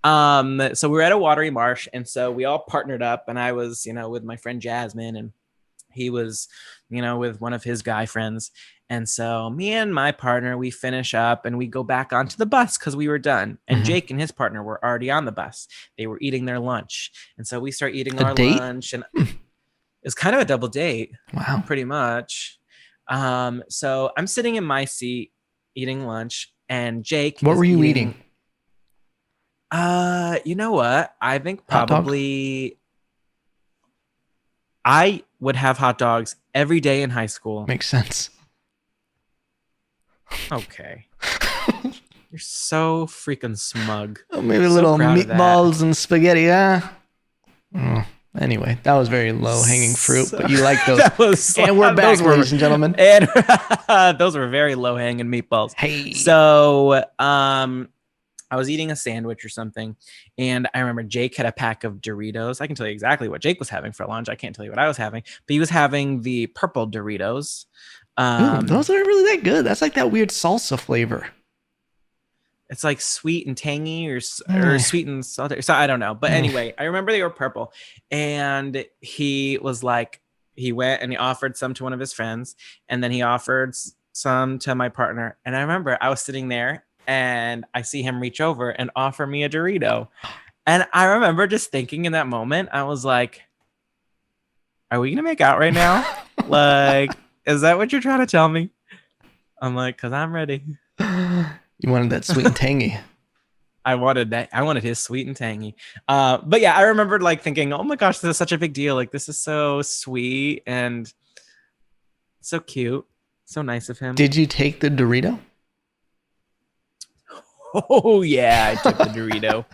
So we were at a watery marsh, and so we all partnered up, and I was, with my friend Jasmine, and he was, with one of his guy friends. And so me and my partner, we finish up and we go back onto the bus because we were done. And Jake and his partner were already on the bus. They were eating their lunch. And so we start eating our lunch, and it's kind of a double date. Wow. Pretty much. So I'm sitting in my seat eating lunch, and Jake. What were you eating? You know what? I think probably I would have hot dogs every day in high school. Makes sense. Okay. You're so freaking smug. Oh, maybe a little meatballs and spaghetti, huh? Oh, anyway, that was very low-hanging fruit, but you like those. And we're back, ladies and gentlemen. And those were very low-hanging meatballs. Hey. So, I was eating a sandwich or something, and I remember Jake had a pack of Doritos. I can tell you exactly what Jake was having for lunch. I can't tell you what I was having, but he was having the purple Doritos. Those aren't really that good. That's like that weird salsa flavor. It's like sweet and tangy or sweet and salty. So I don't know. But anyway, I remember they were purple, and he was like, he went and he offered some to one of his friends, and then he offered some to my partner. And I remember I was sitting there, and I see him reach over and offer me a Dorito. And I remember just thinking in that moment, I was like, are we going to make out right now? Like, is that what you're trying to tell me? I'm like, because I'm ready. You wanted that sweet and tangy. I wanted that. I wanted his sweet and tangy. But yeah, I remembered like thinking, oh my gosh, this is such a big deal. Like, this is so sweet and so cute. So nice of him. Did you take the Dorito? Oh, yeah, I took the Dorito.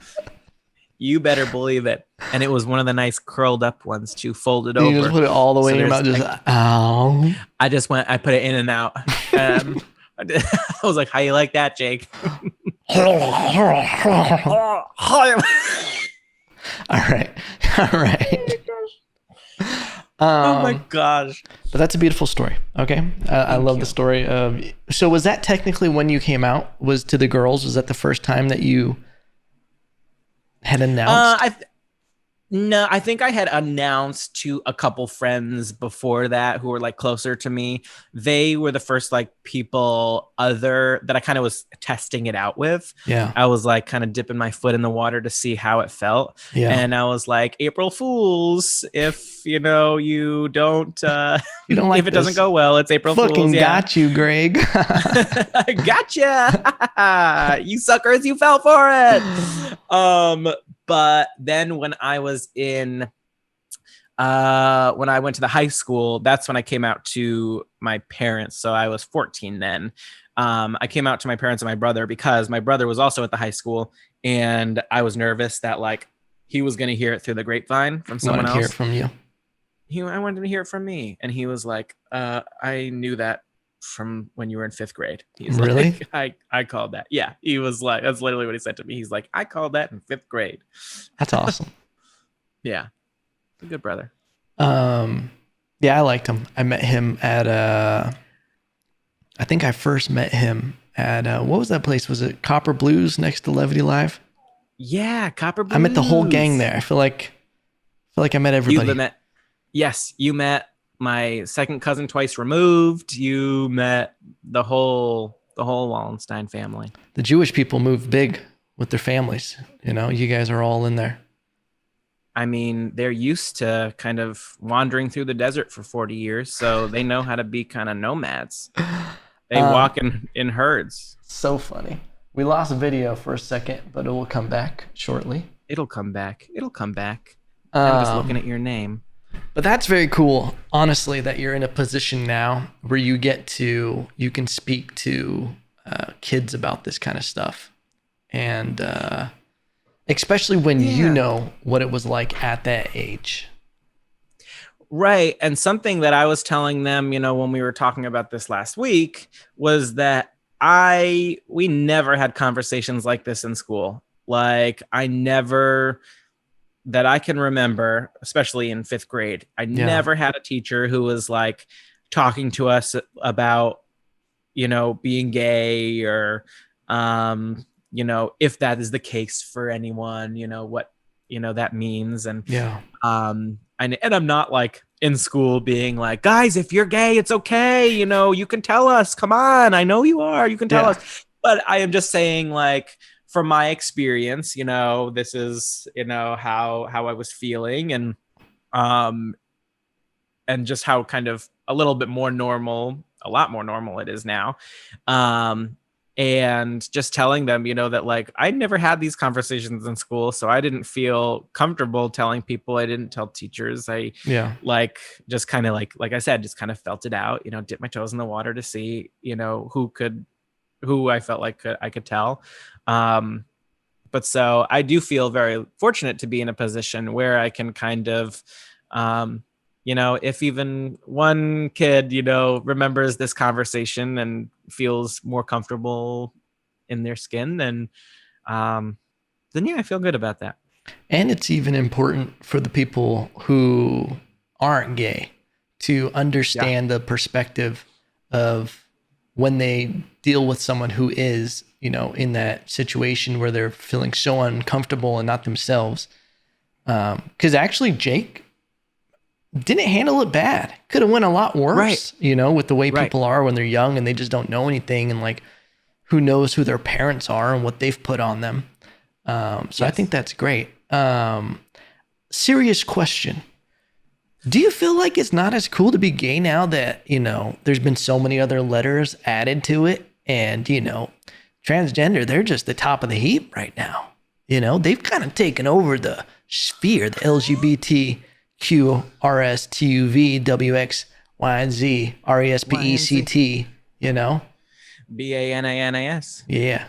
You better believe it. And it was one of the nice curled up ones too, folded over. You just put it all the way in your mouth, ow. I put it in and out. I was like, how you like that, Jake? All right. Oh my gosh. But that's a beautiful story. Okay. I love the story of. So was that technically when you came out? Was to the girls? Was that the first time that you had announced? No, I think I had announced to a couple friends before that who were like closer to me. They were the first like people that I kind of was testing it out with. Yeah. I was like kind of dipping my foot in the water to see how it felt. Yeah. And I was like, April Fools, if you don't you don't like if it doesn't go well, it's April Fools. Fools. Yeah. Got you, Greg. Gotcha. You suckers, you fell for it. But then when I was when I went to the high school, that's when I came out to my parents. So I was 14 then. I came out to my parents and my brother because my brother was also at the high school, and I was nervous that like he was going to hear it through the grapevine from someone else. Hear it from you. I wanted to hear it from me, and he was like, "I knew that from when you were in 5th grade." He's really? Like, I called that. Yeah, he was like, that's literally what he said to me. He's like, I called that in 5th grade. That's awesome. Yeah, a good brother. Yeah, I liked him. I met him at I think I first met him at what was that place? Was it Copper Blues next to Levity Live? Yeah, Copper Blues. I met the whole gang there. I feel like I met everybody. You met my second cousin twice removed. You met the whole Wallenstein family. The Jewish people move big with their families. You know, you guys are all in there. I mean, they're used to kind of wandering through the desert for 40 years, so they know how to be kind of nomads. They walk in herds. So funny. We lost video for a second, but it will come back shortly. It'll come back. I'm just looking at your name. But that's very cool, honestly, that you're in a position now where you can speak to kids about this kind of stuff. And especially when you know what it was like at that age. Right. And something that I was telling them, when we were talking about this last week was that we never had conversations like this in school. Like I never, that I can remember, especially in 5th grade, I Yeah. never had a teacher who was like talking to us about, being gay or, if that is the case for anyone, what, that means. Yeah. And I'm not like in school being like, guys, if you're gay, it's okay. You can tell us. Come on. I know you are. You can tell Yeah. us. But I am just saying, like, from my experience, this is, how I was feeling um, and just how kind of a little bit more normal, a lot more normal it is now. And just telling them, that like I never had these conversations in school, so I didn't feel comfortable telling people. I didn't tell teachers. I Yeah. like just kind of like I said, just kind of felt it out, dip my toes in the water to see, who I felt like I could tell. But so I do feel very fortunate to be in a position where I can kind of, if even one kid, remembers this conversation and feels more comfortable in their skin, then yeah, I feel good about that. And it's even important for the people who aren't gay to Yeah. understand the perspective of when they deal with someone who is, in that situation where they're feeling so uncomfortable and not themselves. Because actually, Jake didn't handle it bad. Could have went a lot worse, Right. with the way Right. people are when they're young and they just don't know anything, and like who knows who their parents are and what they've put on them. So I think that's great. Serious question. Do you feel like it's not as cool to be gay now that, there's been so many other letters added to it, and, transgender, they're just the top of the heap right now. They've kind of taken over the sphere, the LGBTQ, RSTUV, WXYZ, RESPECT, BANANAS. Yeah.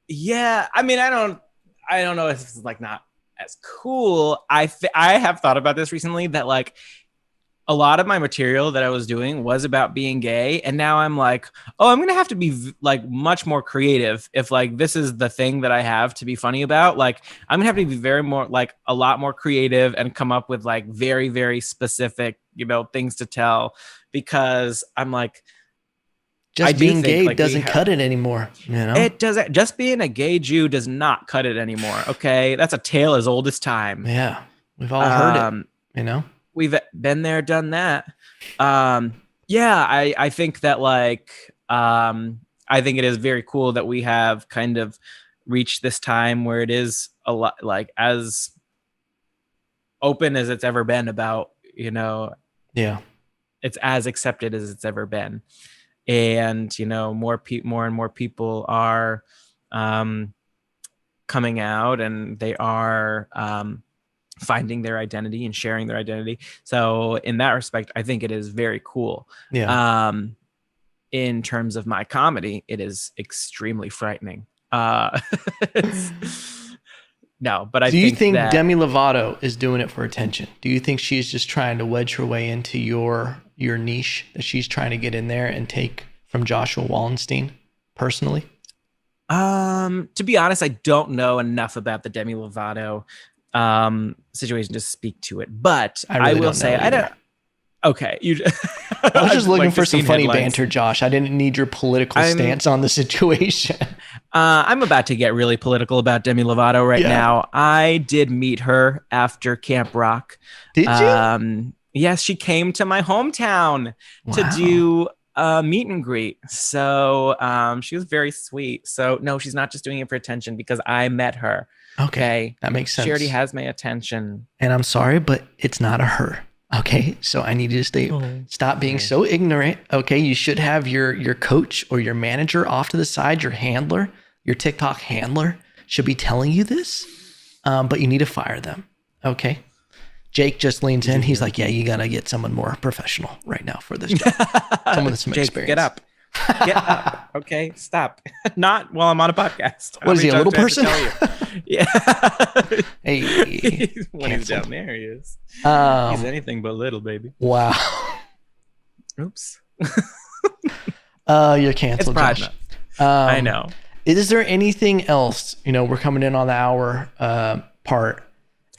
Yeah. I mean, I don't know if it's like not as cool. I have thought about this recently, that like a lot of my material that I was doing was about being gay, and now I'm like, oh, I'm gonna have to be like much more creative if like this is the thing that I have to be funny about. Like I'm gonna have to be a lot more creative and come up with like very, very specific, things to tell, because I'm like, I Just do being think gay like doesn't cut it anymore, it doesn't. Just being a gay Jew does not cut it anymore. Okay, that's a tale as old as time. Yeah. We've all heard it, Um, we've been there, done that. Yeah, I think that like I think it is very cool that we have kind of reached this time where it is a lot like as open as it's ever been about, Yeah. it's as accepted as it's ever been. And more and more people are coming out, and they are finding their identity and sharing their identity. So in that respect, I think it is very cool. Yeah. In terms of my comedy, it is extremely frightening. No, but I Do you think think that Demi Lovato is doing it for attention? Do you think she's just trying to wedge her way into your niche, that she's trying to get in there and take from Joshua Wallenstein personally? to be honest, I don't know enough about the Demi Lovato situation to speak to it, but I really will don't say know I don't. either. Okay, I was just looking like, for some seen funny headlines. banter, Josh. I didn't need your political stance on the situation. I'm about to get really political about Demi Lovato right Yeah. now. I did meet her after Camp Rock. Did you? Yes, she came to my hometown to Wow. do a meet and greet. So she was very sweet. So no, she's not just doing it for attention, because I met her. Okay. That makes sense. She already has my attention. And I'm sorry, but it's not a her. Okay. So I need you to stop being so ignorant. Okay. You should have your coach or your manager off to the side, your handler, your TikTok handler should be telling you this. But you need to fire them. Okay. Jake just leans in. He's like, yeah, you got to get someone more professional right now for this job. Someone with some Jake, experience. get up. Get up. Okay, stop. Not while I'm on a podcast. What is he, a little person? Yeah. Hey, When he's canceled. down there, he is. He's Um, anything but little, baby. wow. Oops. You're It's canceled, Pride Josh. Month. I know. Is there anything else? We're coming in on the hour part.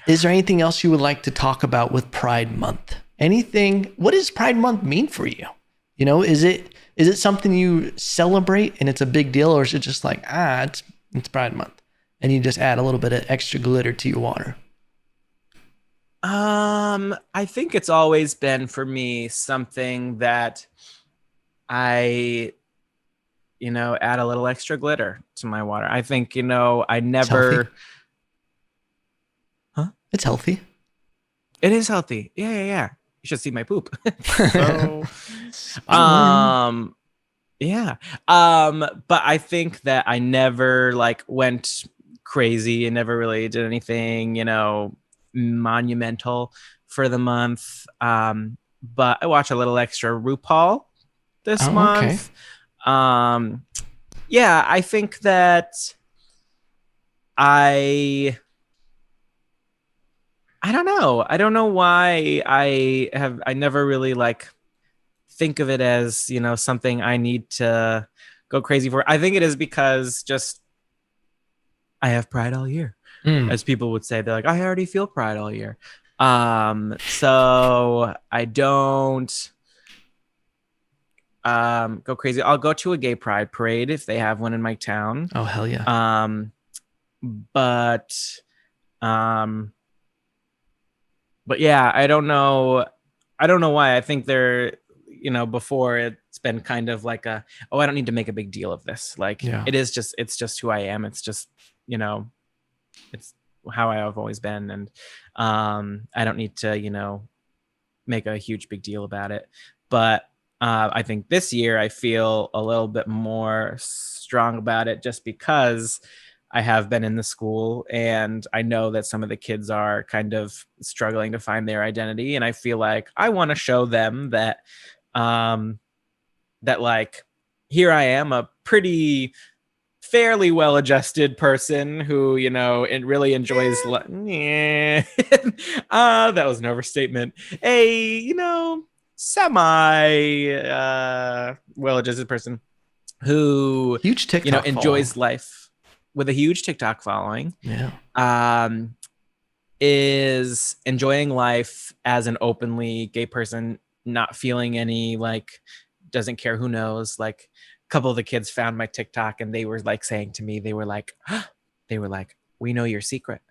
Is there anything else you would like to talk about with Pride Month? Anything? What does Pride Month mean for you? Is it something you celebrate and it's a big deal, or is it just like it's Pride Month and you just add a little bit of extra glitter to your water? I think it's always been for me something that I add a little extra glitter to my water. I think, I never. Huh? It's healthy. It is healthy. Yeah. You should see my poop. So, yeah. But I think that I never went crazy and never really did anything, monumental for the month. But I watch a little extra RuPaul this month. Okay. Yeah, I think that I don't know. I don't know why I never really think of it as, something I need to go crazy for. I think it is because just I have pride all year. As people would say. They're like, I already feel pride all year. So I don't go crazy. I'll go to a gay pride parade if they have one in my town. Oh, hell yeah. But yeah, I don't know why. I think they're, before it's been kind of like I don't need to make a big deal of this. It's just who I am. It's just, it's how I have always been. And I don't need to, make a huge big deal about it. But I think this year I feel a little bit more strong about it just because I have been in the school and I know that some of the kids are kind of struggling to find their identity. And I feel like I want to show them that, here I am, a pretty fairly well-adjusted person who, it really enjoys. That was an overstatement. Semi well-adjusted person who huge TikTok enjoys following. Life with a huge TikTok following. Yeah. Is enjoying life as an openly gay person, not feeling any doesn't care who knows. A couple of the kids found my TikTok and they were saying to me, they were like, we know your secret.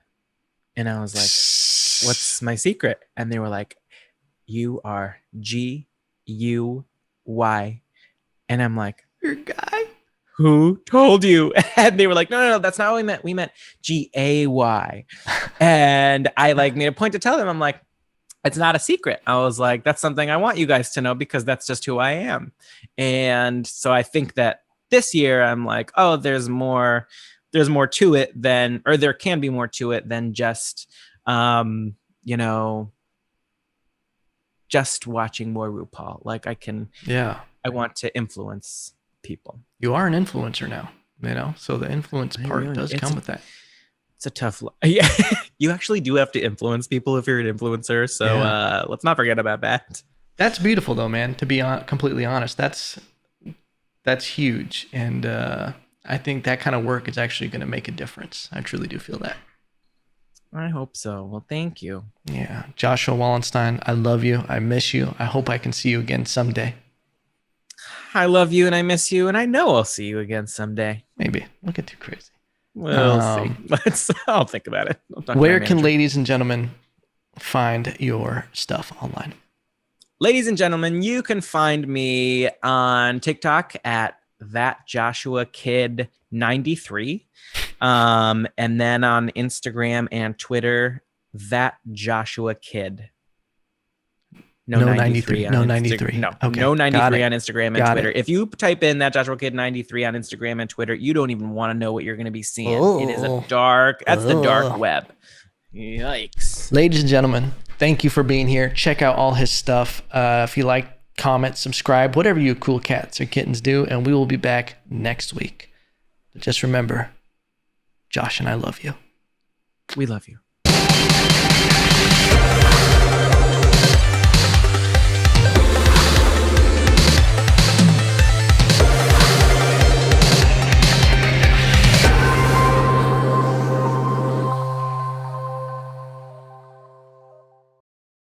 And I was like, what's my secret? And they were like, you are GUY. And I'm like, you're a guy? Who told you? And they were like, no, that's not what we meant. We meant GAY. And I made a point to tell them, I'm like, it's not a secret. I was like, that's something I want you guys to know because that's just who I am. And so I think that this year I'm like, oh, there's more to it than, or there can be more to it than just, just watching more RuPaul. I want to influence people. You are an influencer now, so the influence part does come with that. It's a tough yeah. You actually do have to influence people if you're an influencer, so let's not forget about that. That's beautiful though, man, to be completely honest. That's huge, and I think that kind of work is actually going to make a difference. I truly do feel that. I hope so. Well, thank you. Yeah, Joshua Wallenstein, I love you. I miss you. I hope I can see you again someday. I love you and I miss you, and I know I'll see you again someday. Maybe. Don't get too crazy. We'll see. I'll think about it. Where can ladies and gentlemen find your stuff online? Ladies and gentlemen, you can find me on TikTok at thatjoshuakid93, and then on Instagram and Twitter, thatjoshuakid. No 93 on no Instagram. 93. No, okay. No 93 on Instagram and Twitter. It. If you type in that Joshua Kid 93 on Instagram and Twitter, you don't even want to know what you're going to be seeing. It is the dark web. Yikes. Ladies and gentlemen, thank you for being here. Check out all his stuff. If you like comment, subscribe, whatever you cool cats or kittens do, and we will be back next week. But just remember, Josh and I love you. We love you.